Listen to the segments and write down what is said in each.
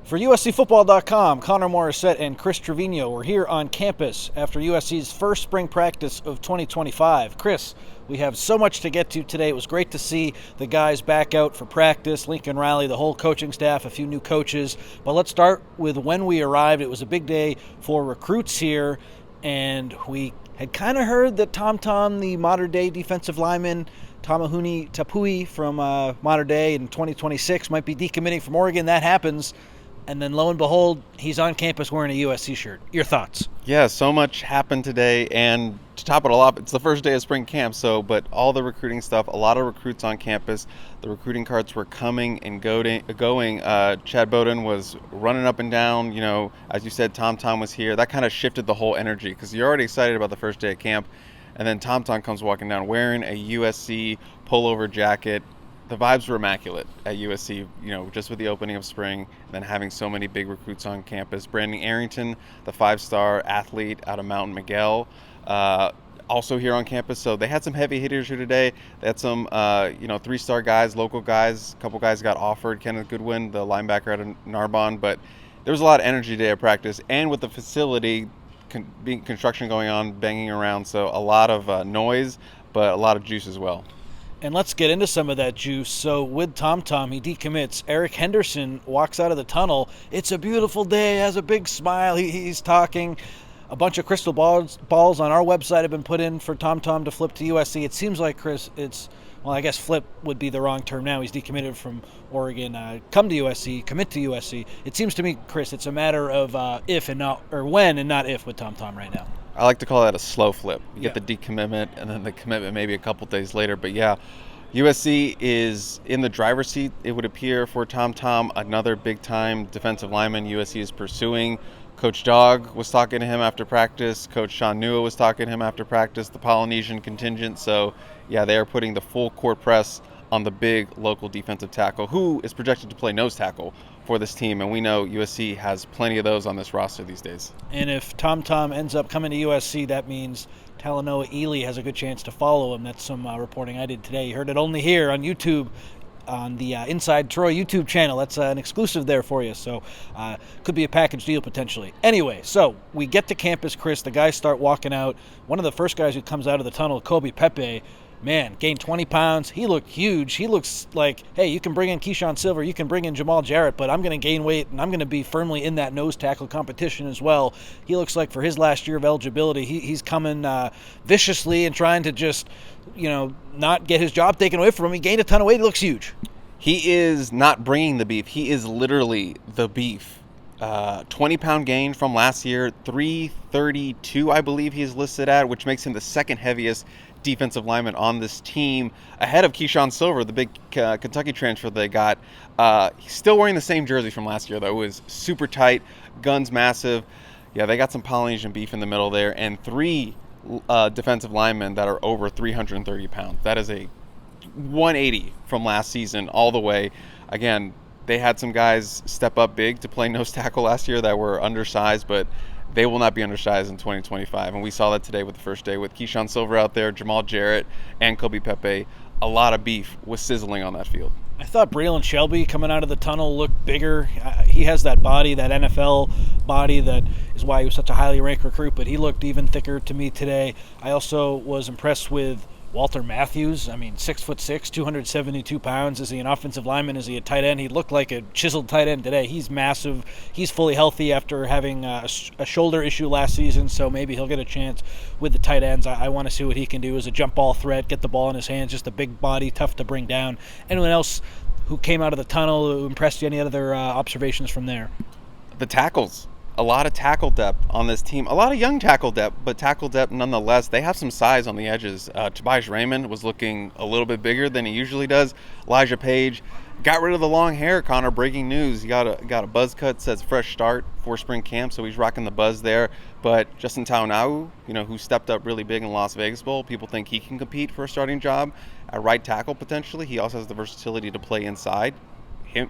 For USCFootball.com, Connor Morrissette and Chris Trevino were here on campus after USC's first spring practice of 2025. Chris, we have so much to get to today. It was great to see the guys back out for practice, Lincoln Riley, the whole coaching staff, a few new coaches. But let's start with when we arrived. It was a big day for recruits here, and we had kind of heard that Tom, the modern-day defensive lineman, Tamahuni Tapui from Modern Day in 2026 might be decommitting from Oregon. That happens. And then lo and behold, he's on campus wearing a USC shirt. Your thoughts? Yeah, so much happened today, and to top it all off, it's the first day of spring camp, but all the recruiting stuff, a lot of recruits on campus. The recruiting carts were coming and going. Chad Bowden was running up and down. As you said, Tom was here. That kind of shifted the whole energy because you're already excited about the first day of camp, and then Tom comes walking down wearing a USC pullover jacket. The vibes were immaculate at USC, just with the opening of spring and then having so many big recruits on campus. Brandon Arrington, the 5-star athlete out of Mountain Miguel, also here on campus. So they had some heavy hitters here today. They had some, 3-star guys, local guys. A couple guys got offered. Kenneth Goodwin, the linebacker out of Narbonne. But there was a lot of energy today at practice. And with the facility, construction going on, banging around. So a lot of noise, but a lot of juice as well. And let's get into some of that juice. So with Tom, he decommits. Eric Henderson walks out of the tunnel. It's a beautiful day, has a big smile. He's talking. A bunch of crystal balls on our website have been put in for Tom to flip to USC. It seems like, Chris, I guess flip would be the wrong term now. He's decommitted from Oregon, come to USC, commit to USC. It seems to me, Chris, it's a matter of if and not, or when and not if with Tom right now. I like to call that a slow flip. You get the decommitment and then the commitment maybe a couple days later. But yeah, USC is in the driver's seat, it would appear, for Tom, another big-time defensive lineman USC is pursuing. Coach Dog was talking to him after practice. Coach Sean Nua was talking to him after practice, the Polynesian contingent. So, yeah, they are putting the full court press on the big local defensive tackle, who is projected to play nose tackle for this team, and we know USC has plenty of those on this roster these days. And if Tom ends up coming to USC, that means Talanoa Ely has a good chance to follow him. That's some reporting I did today. You heard it only here on YouTube, on the Inside Troy YouTube channel. That's an exclusive there for you, so could be a package deal potentially. Anyway, so we get to campus, Chris. The guys start walking out. One of the first guys who comes out of the tunnel, Kobe Pepe, man, gained 20 pounds. He looked huge. He looks like, hey, you can bring in Keyshawn Silver, you can bring in Jamal Jarrett, but I'm going to gain weight, and I'm going to be firmly in that nose tackle competition as well. He looks like for his last year of eligibility, he's coming viciously and trying to just, not get his job taken away from him. He gained a ton of weight. He looks huge. He is not bringing the beef. He is literally the beef. 20-pound gain from last year, 332, I believe he is listed at, which makes him the second heaviest defensive lineman on this team, ahead of Keyshawn Silver, the big Kentucky transfer they got. He's still wearing the same jersey from last year, though. It was super tight, guns massive. Yeah, they got some Polynesian beef in the middle there, and 3 defensive linemen that are over 330 pounds. That is a 180 from last season all the way. Again, they had some guys step up big to play nose tackle last year that were undersized, but they will not be undersized in 2025. And we saw that today with the first day with Keyshawn Silver out there, Jamal Jarrett, and Kobe Pepe. A lot of beef was sizzling on that field. I thought Braylon Shelby coming out of the tunnel looked bigger. He has that body, that NFL body, that is why he was such a highly ranked recruit, but he looked even thicker to me today. I also was impressed with Walter Matthews. 6'6", 272 pounds. Is he an offensive lineman? Is he a tight end? He looked like a chiseled tight end today. He's massive. He's fully healthy after having a shoulder issue last season, so maybe he'll get a chance with the tight ends. I want to see what he can do as a jump ball threat, get the ball in his hands, just a big body, tough to bring down. Anyone else who came out of the tunnel who impressed you? Any other observations from there? The tackles. A lot of tackle depth on this team. A lot of young tackle depth, but tackle depth nonetheless. They have some size on the edges. Tobias Raymond was looking a little bit bigger than he usually does. Elijah Page got rid of the long hair, Connor. Breaking news. He got a buzz cut, says fresh start for spring camp, so he's rocking the buzz there. But Justin Taunau, who stepped up really big in Las Vegas Bowl, people think he can compete for a starting job at right tackle potentially. He also has the versatility to play inside.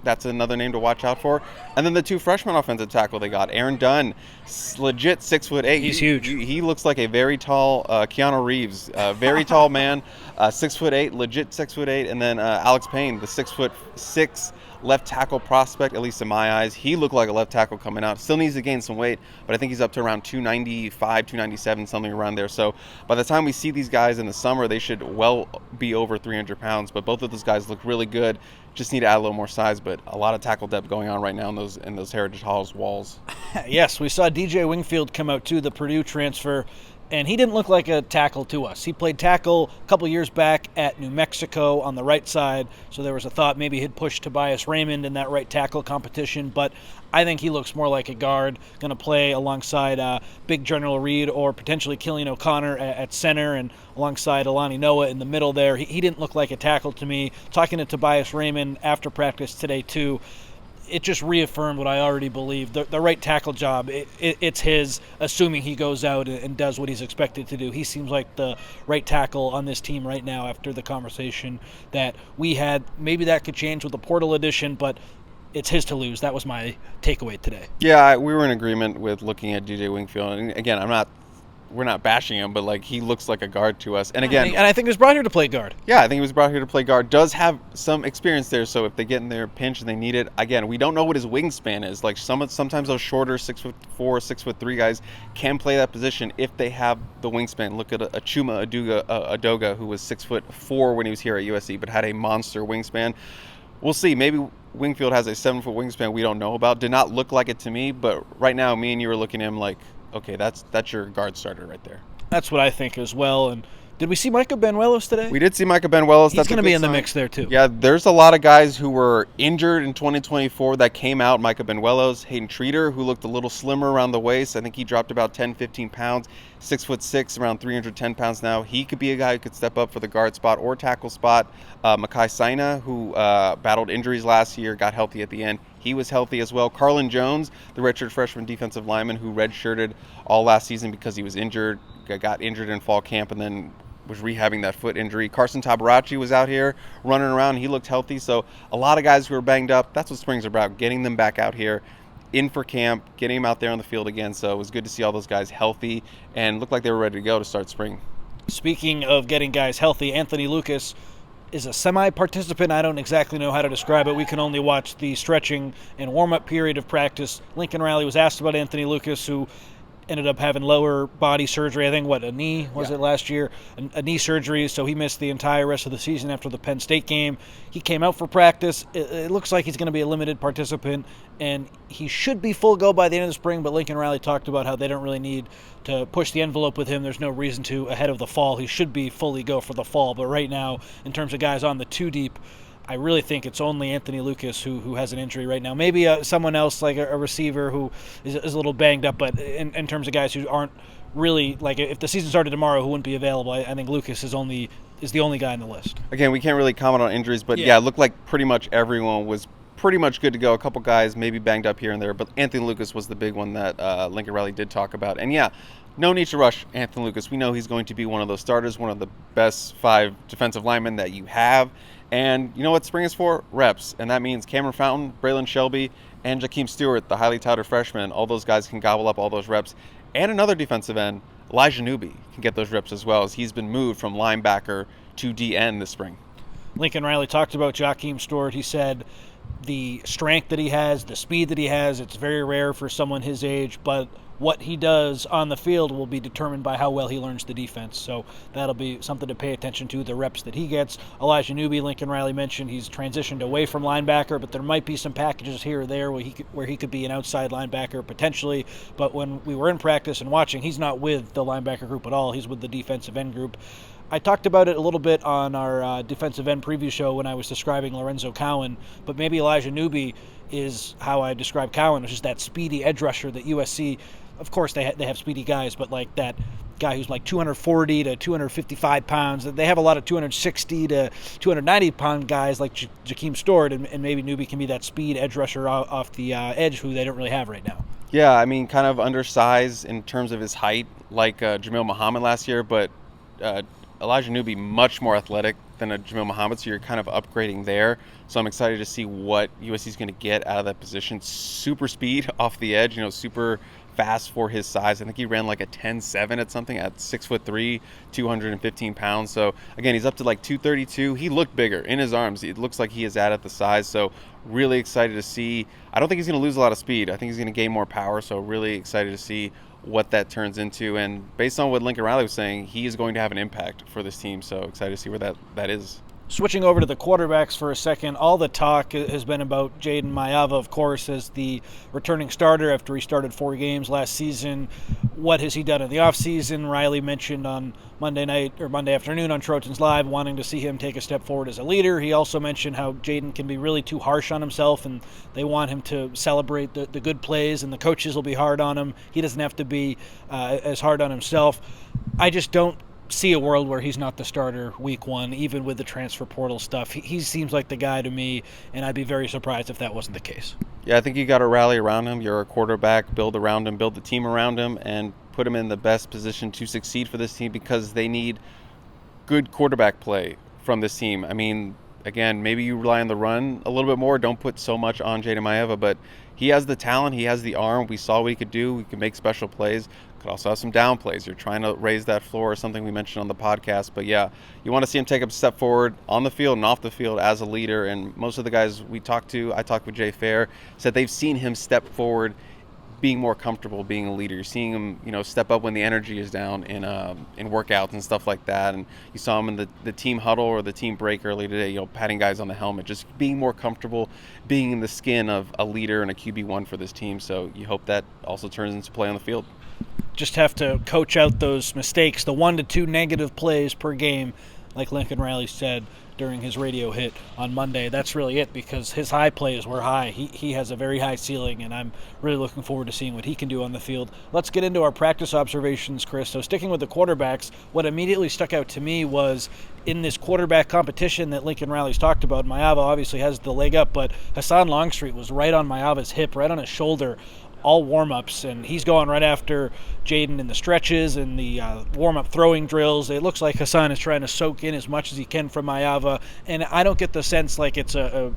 That's another name to watch out for. And then the two freshman offensive tackle they got, Aaron Dunn, legit 6'8". He's huge. He looks like a very tall Keanu Reeves, very tall man, 6'8", legit 6'8". And then Alex Payne, the 6'6" left tackle prospect, at least in my eyes. He looked like a left tackle coming out. Still needs to gain some weight, but I think he's up to around 295, 297, something around there. So by the time we see these guys in the summer, they should well be over 300 pounds. But both of those guys look really good. Just need to add a little more size, but a lot of tackle depth going on right now in those Heritage Halls walls. Yes, we saw DJ Wingfield come out too, the Purdue transfer, and he didn't look like a tackle to us. He played tackle a couple years back at New Mexico on the right side, so there was a thought maybe he'd push Tobias Raymond in that right tackle competition, but I think he looks more like a guard, going to play alongside Big General Reed or potentially Killian O'Connor at center and alongside Alani Noah in the middle there. He didn't look like a tackle to me. Talking to Tobias Raymond after practice today too, it just reaffirmed what I already believed. The right tackle job, it's his, assuming he goes out and does what he's expected to do. He seems like the right tackle on this team right now after the conversation that we had. Maybe that could change with the portal edition, but it's his to lose. That was my takeaway today. Yeah, we were in agreement with looking at DJ Wingfield. And again, we're not bashing him, but like he looks like a guard to us. And again, and I think he was brought here to play guard. Yeah, I think he was brought here to play guard. Does have some experience there, so if they get in their pinch and they need it, again, we don't know what his wingspan is. Like sometimes those shorter 6'4", 6'3" guys can play that position if they have the wingspan. Look at Achuma Adoga, who was 6'4" when he was here at USC, but had a monster wingspan. We'll see. Maybe Wingfield has a 7-foot wingspan we don't know about. Did not look like it to me, but right now, me and you were looking at him like, okay, that's your guard starter right there. That's what I think as well. And did we see Micah Benuelos today? We did see Micah Benuelos. He's going to be in the mix there too. Yeah, there's a lot of guys who were injured in 2024 that came out. Micah Benuelos, Hayden Treater, who looked a little slimmer around the waist. I think he dropped about 10, 15 pounds. 6'6", around 310 pounds now. He could be a guy who could step up for the guard spot or tackle spot. Makai Saina, who battled injuries last year, got healthy at the end. He was healthy as well. Carlin Jones, the redshirt freshman defensive lineman who redshirted all last season because he was injured, got injured in fall camp and then was rehabbing that foot injury. Carson Tabarachi was out here running around. He looked healthy. So a lot of guys who are banged up. That's what spring's about, getting them back out here in for camp, getting them out there on the field again. So it was good to see all those guys healthy and looked like they were ready to go to start spring. Speaking of getting guys healthy, Anthony Lucas is a semi-participant. I don't exactly know how to describe it. We can only watch the stretching and warm-up period of practice. Lincoln Riley was asked about Anthony Lucas, who ended up having lower body surgery. I think, a knee, was it last year? A knee surgery, so he missed the entire rest of the season after the Penn State game. He came out for practice. It looks like he's going to be a limited participant, and he should be full go by the end of the spring, but Lincoln Riley talked about how they don't really need to push the envelope with him. There's no reason to ahead of the fall. He should be fully go for the fall, but right now, in terms of guys on the two deep, I really think it's only Anthony Lucas who has an injury right now. Maybe someone else like a receiver who is a little banged up, but in terms of guys who aren't really, like if the season started tomorrow who wouldn't be available, I think Lucas is the only guy on the list. Again, we can't really comment on injuries, but yeah, it looked like pretty much everyone was pretty much good to go. A couple guys maybe banged up here and there, but Anthony Lucas was the big one that Lincoln Riley did talk about. And yeah, no need to rush Anthony Lucas. We know he's going to be one of those starters, one of the best 5 defensive linemen that you have. And you know what spring is for? Reps. And that means Cameron Fountain, Braylon Shelby, and Jakeem Stewart, the highly touted freshman. All those guys can gobble up all those reps. And another defensive end, Elijah Newby, can get those reps as well, as he's been moved from linebacker to DN this spring. Lincoln Riley talked about Jakeem Stewart. He said the strength that he has, the speed that he has, it's very rare for someone his age, but what he does on the field will be determined by how well he learns the defense. So that'll be something to pay attention to, the reps that he gets. Elijah Newby, Lincoln Riley mentioned, he's transitioned away from linebacker, but there might be some packages here or there where he could be an outside linebacker potentially. But when we were in practice and watching, he's not with the linebacker group at all. He's with the defensive end group. I talked about it a little bit on our defensive end preview show when I was describing Lorenzo Cowan, but maybe Elijah Newby is how I describe Cowan, which is that speedy edge rusher that USC, of course they have speedy guys, but like that guy who's like 240 to 255 pounds. They have a lot of 260 to 290 pound guys like Jakeem Stewart, and maybe Newby can be that speed edge rusher off the edge who they don't really have right now. Yeah, I mean, kind of undersized in terms of his height, like Jamil Muhammad last year, but Elijah Newby much more athletic, than a Jamil Muhammad, so you're kind of upgrading there. So I'm excited to see what USC is going to get out of that position. Super speed off the edge, super fast for his size. I think he ran like a 10.7 at something at 6'3", 215 pounds. So again, he's up to like 232. He looked bigger in his arms. It looks like he is at the size. So really excited to see. I don't think he's going to lose a lot of speed. I think he's going to gain more power. So really excited to see what that turns into. And based on what Lincoln Riley was saying, he is going to have an impact for this team. So excited to see where that is. Switching over to the quarterbacks for a second, all the talk has been about Jaden Mayava, of course, as the returning starter after he started 4 games last season. What has he done in the offseason? Riley mentioned on Monday afternoon on Trojans Live wanting to see him take a step forward as a leader. He also mentioned how Jaden can be really too harsh on himself, and they want him to celebrate the good plays, and the coaches will be hard on him. He doesn't have to be as hard on himself. I just don't see a world where he's not the starter week 1, even with the transfer portal stuff. He seems like the guy to me, and I'd be very surprised if that wasn't the case. Yeah, I think you got to rally around him. You're a quarterback, build around him, build the team around him, and put him in the best position to succeed for this team, because they need good quarterback play from this team. I mean, again, maybe you rely on the run a little bit more. Don't put so much on Jaden Mayava, but he has the talent. He has the arm. We saw what he could do. He could make special plays. Could also have some down plays. You're trying to raise that floor, or something we mentioned on the podcast. But yeah, you want to see him take a step forward on the field and off the field as a leader. And most of the guys I talked with Jay Fair, said they've seen him step forward, being more comfortable being a leader. You're seeing him, step up when the energy is down in workouts and stuff like that. And you saw him in the team huddle or the team break early today, patting guys on the helmet, just being more comfortable, being in the skin of a leader and a QB1 for this team. So you hope that also turns into play on the field. Just have to coach out those mistakes, the 1 to 2 negative plays per game, like Lincoln Riley said during his radio hit on Monday. That's really it, because his high plays were high. He has a very high ceiling, and I'm really looking forward to seeing what he can do on the field. Let's get into our practice observations, Chris. So sticking with the quarterbacks, what immediately stuck out to me was in this quarterback competition that Lincoln Riley's talked about, Mayava obviously has the leg up, but Hassan Longstreet was right on Mayava's hip, right on his shoulder, all warm-ups, and he's going right after Jaden in the stretches and the warm-up throwing drills. It looks like Hassan is trying to soak in as much as he can from Mayava, and I don't get the sense like it's a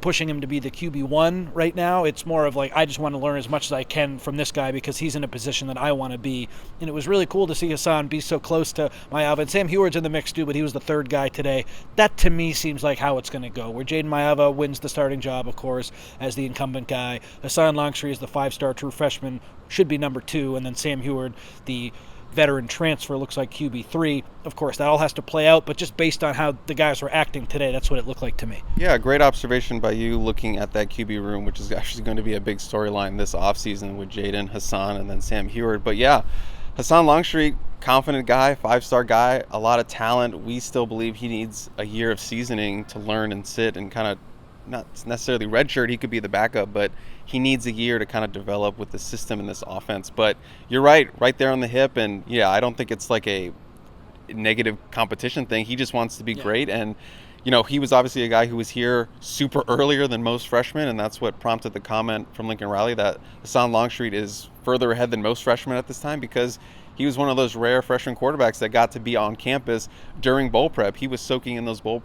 pushing him to be the QB1 right now. It's more of like, I just want to learn as much as I can from this guy because he's in a position that I want to be. And it was really cool to see Hassan be so close to Mayava. And Sam Heward's in the mix too, but he was the third guy today. That to me seems like how it's going to go, where Jaden Mayava wins the starting job, of course, as the incumbent guy. Hassan Longstreet is the 5-star true freshman, should be number 2, and then Sam Heward, the veteran transfer, looks like QB3. Of course, that all has to play out, but just based on how the guys were acting today, that's what it looked like to me. Yeah, great observation by you looking at that QB room, which is actually going to be a big storyline this offseason with Jaden, Hassan, and then Sam Heward. But yeah, Hassan Longstreet, confident guy, 5-star guy, a lot of talent. We still believe he needs a year of seasoning to learn and sit and kind of, not necessarily redshirt, he could be the backup, but he needs a year to kind of develop with the system in this offense. But you're right there on the hip, and yeah, I don't think it's like a negative competition thing. He just wants to be great, and he was obviously a guy who was here super earlier than most freshmen, and that's what prompted the comment from Lincoln Riley that Hassan Longstreet is further ahead than most freshmen at this time, because he was one of those rare freshman quarterbacks that got to be on campus during bowl prep. He was soaking in those bowl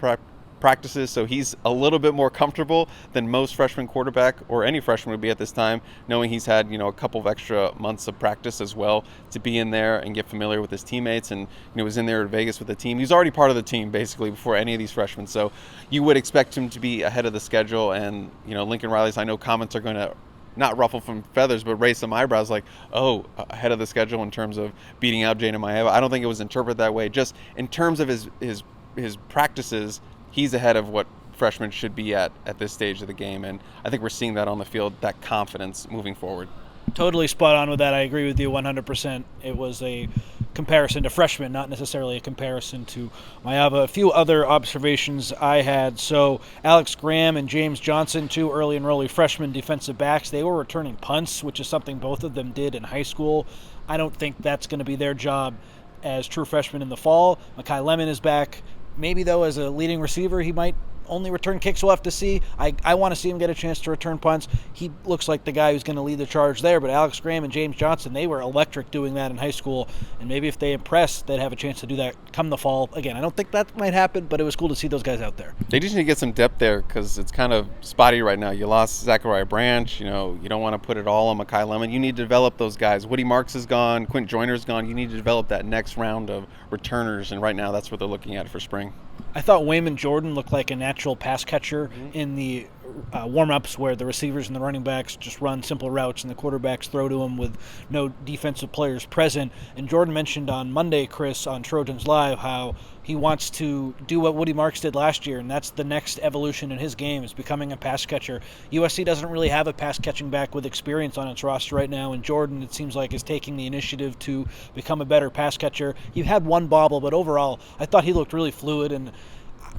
practices, so he's a little bit more comfortable than most freshman quarterback or any freshman would be at this time, knowing he's had a couple of extra months of practice as well to be in there and get familiar with his teammates, and was in there at Vegas with the team. He's already part of the team basically before any of these freshmen, so you would expect him to be ahead of the schedule. And Lincoln Riley's, I know, comments are going to not ruffle from feathers, but raise some eyebrows like, oh, ahead of the schedule in terms of beating out Jaden Mayava. I don't think it was interpreted that way. Just in terms of his practices, he's ahead of what freshmen should be at this stage of the game, and I think we're seeing that on the field, that confidence moving forward. Totally spot on with that. I agree with you 100%. It was a comparison to freshmen, not necessarily a comparison to Mayava. A few other observations I had. So Alex Graham and James Johnson, 2 early enrollee freshman defensive backs, they were returning punts, which is something both of them did in high school. I don't think that's going to be their job as true freshmen in the fall. Makai Lemon is back. Maybe, though, as a leading receiver, he might only return kicks we'll have to see. I want to see him get a chance to return punts. He looks like the guy who's going to lead the charge there, but Alex Graham and James Johnson, they were electric doing that in high school, and maybe if they impress, they'd have a chance to do that come the fall. Again, I don't think that might happen, but it was cool to see those guys out there. They just need to get some depth there because it's kind of spotty right now. You lost Zachariah Branch. You don't want to put it all on Mekhi Lemon. You need to develop those guys. Woody Marks is gone. Quint Joyner's gone. You need to develop that next round of returners, and right now that's what they're looking at for spring. I thought Wayman Jordan looked like a natural pass catcher in the warm-ups where the receivers and the running backs just run simple routes and the quarterbacks throw to him with no defensive players present. And Jordan mentioned on Monday, Chris, on Trojans Live, how he wants to do what Woody Marks did last year, and that's the next evolution in his game, is becoming a pass catcher. USC doesn't really have a pass-catching back with experience on its roster right now, and Jordan, it seems like, is taking the initiative to become a better pass catcher. He had one bobble, but overall, I thought he looked really fluid, and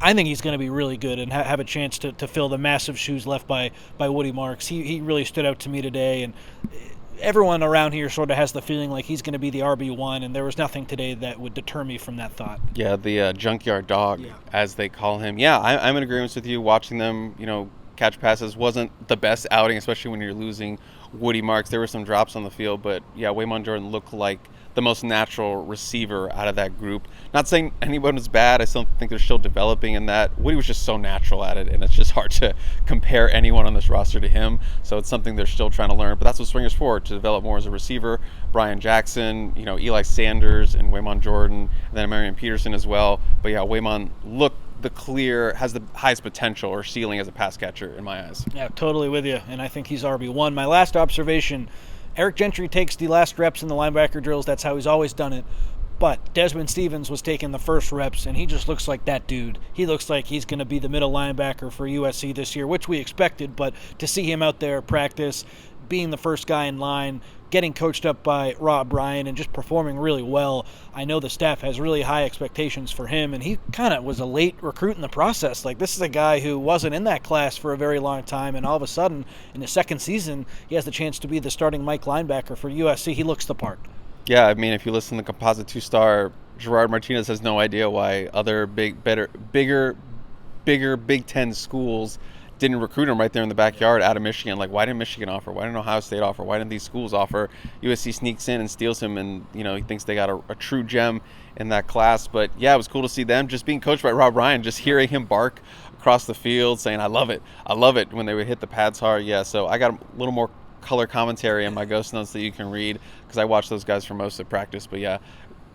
I think he's going to be really good and have a chance to fill the massive shoes left by Woody Marks. He really stood out to me today, and everyone around here sort of has the feeling like he's going to be the RB1, and there was nothing today that would deter me from that thought. Yeah, the junkyard dog, as they call him. Yeah, I'm in agreement with you. Watching them, catch passes wasn't the best outing, especially when you're losing Woody Marks. There were some drops on the field, but yeah, Waymon Jordan looked like the most natural receiver out of that group. Not saying anyone was bad. I still think they're still developing in that. Woody was just so natural at it, and it's just hard to compare anyone on this roster to him. So it's something they're still trying to learn. But that's what Springer's for, to develop more as a receiver. Brian Jackson, Eli Sanders, and Waymon Jordan, and then Marion Peterson as well. But yeah, Waymon has the highest potential or ceiling as a pass catcher in my eyes. Yeah, totally with you, and I think he's RB1. My last observation, Eric Gentry takes the last reps in the linebacker drills. That's how he's always done it. But Desmond Stevens was taking the first reps, and he just looks like that dude. He looks like he's going to be the middle linebacker for USC this year, which we expected. But to see him out there practice, being the first guy in line, getting coached up by Rob Bryan, and just performing really well, I know the staff has really high expectations for him, and he kind of was a late recruit in the process. Like, this is a guy who wasn't in that class for a very long time, and all of a sudden, in his second season, he has the chance to be the starting Mike linebacker for USC. He looks the part. Yeah, I mean, if you listen to Composite 2-star, Gerard Martinez has no idea why other bigger Big Ten schools didn't recruit him right there in the backyard out of Michigan. Like, why didn't Michigan offer? Why didn't Ohio State offer? Why didn't these schools offer? USC sneaks in and steals him, and he thinks they got a true gem in that class. But yeah, it was cool to see them just being coached by Rob Ryan, just hearing him bark across the field saying, I love it when they would hit the pads hard. Yeah, so I got a little more color commentary in my ghost notes that you can read because I watched those guys for most of practice. But yeah,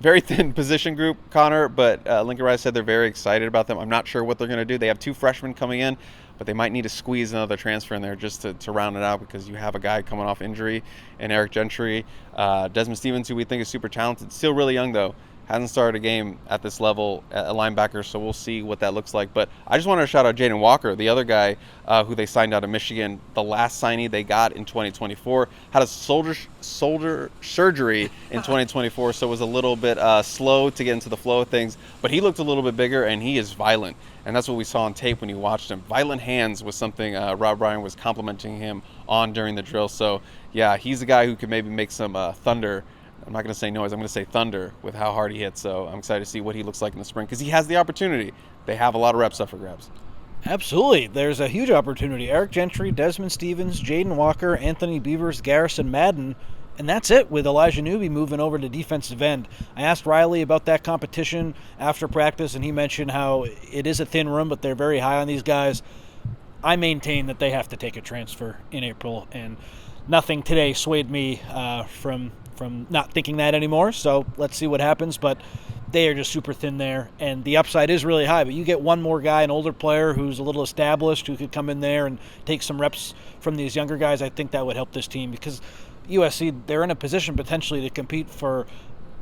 very thin position group, Connor, but Lincoln Riley said they're very excited about them. I'm not sure what they're going to do. They have 2 freshmen coming in, but they might need to squeeze another transfer in there just to round it out, because you have a guy coming off injury and Eric Gentry. Desmond Stevens, who we think is super talented, still really young though. Hasn't started a game at this level at a linebacker, so we'll see what that looks like. But I just wanted to shout out Jaden Walker, the other guy who they signed out of Michigan. The last signee they got in 2024 had a shoulder surgery in 2024, so it was a little bit slow to get into the flow of things. But he looked a little bit bigger, and he is violent. And that's what we saw on tape when you watched him. Violent hands was something Rob Ryan was complimenting him on during the drill. So, yeah, he's a guy who could maybe make some thunder. I'm not going to say noise. I'm going to say thunder with how hard he hits. So I'm excited to see what he looks like in the spring, because he has the opportunity. They have a lot of reps up for grabs. Absolutely. There's a huge opportunity. Eric Gentry, Desmond Stevens, Jaden Walker, Anthony Beavers, Garrison Madden, and that's it with Elijah Newby moving over to defensive end. I asked Riley about that competition after practice, and he mentioned how it is a thin room, but they're very high on these guys. I maintain that they have to take a transfer in April, and nothing today swayed me from not thinking that anymore. So let's see what happens. But they are just super thin there, and the upside is really high. But you get one more guy, an older player who's a little established, who could come in there and take some reps from these younger guys. I think that would help this team, because USC, they're in a position potentially to compete for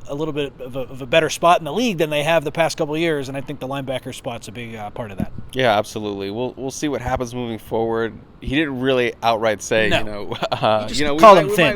a little bit of a better spot in the league than they have the past couple of years, and I think the linebacker spot's a big part of that. Yeah, absolutely. We'll see what happens moving forward. He didn't really outright say, no.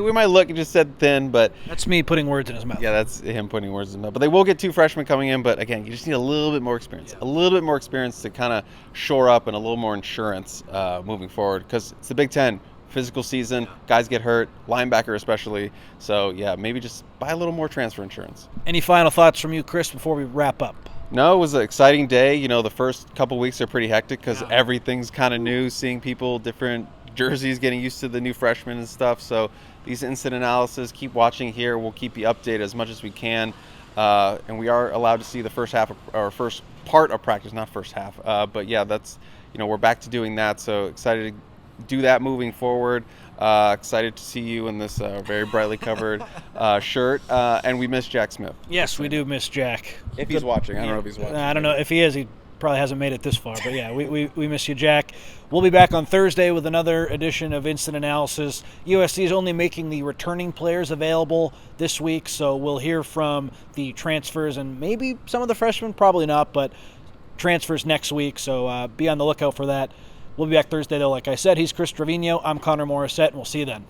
We might look and just said thin, but that's me putting words in his mouth. Yeah, that's him putting words in his mouth. But they will get 2 freshmen coming in, but again, you just need a little bit more experience. Yeah. A little bit more experience to kind of shore up, and a little more insurance moving forward, because it's the Big Ten. Physical season, guys get hurt, linebacker especially. So, yeah, maybe just buy a little more transfer insurance. Any final thoughts from you, Chris, before we wrap up? No, it was an exciting day. The first couple weeks are pretty hectic because Yeah. everything's kind of new, seeing people, different jerseys, getting used to the new freshmen and stuff. So these instant analysis, keep watching here. We'll keep you updated as much as we can. And we are allowed to see the first half or first part of practice, not first half. But yeah, that's, we're back to doing that. So excited to do that moving forward. Excited to see you in this very brightly covered shirt. And we miss Jack Smith. Yes, we do miss Jack. If he's watching. I don't know if he's watching. I don't know if he is. He probably hasn't made it this far. But yeah, we miss you, Jack. We'll be back on Thursday with another edition of Instant Analysis. USC is only making the returning players available this week, so we'll hear from the transfers and maybe some of the freshmen, probably not, but transfers next week. So be on the lookout for that. We'll be back Thursday, though. Like I said, he's Chris Trevino. I'm Connor Morrissette, and we'll see you then.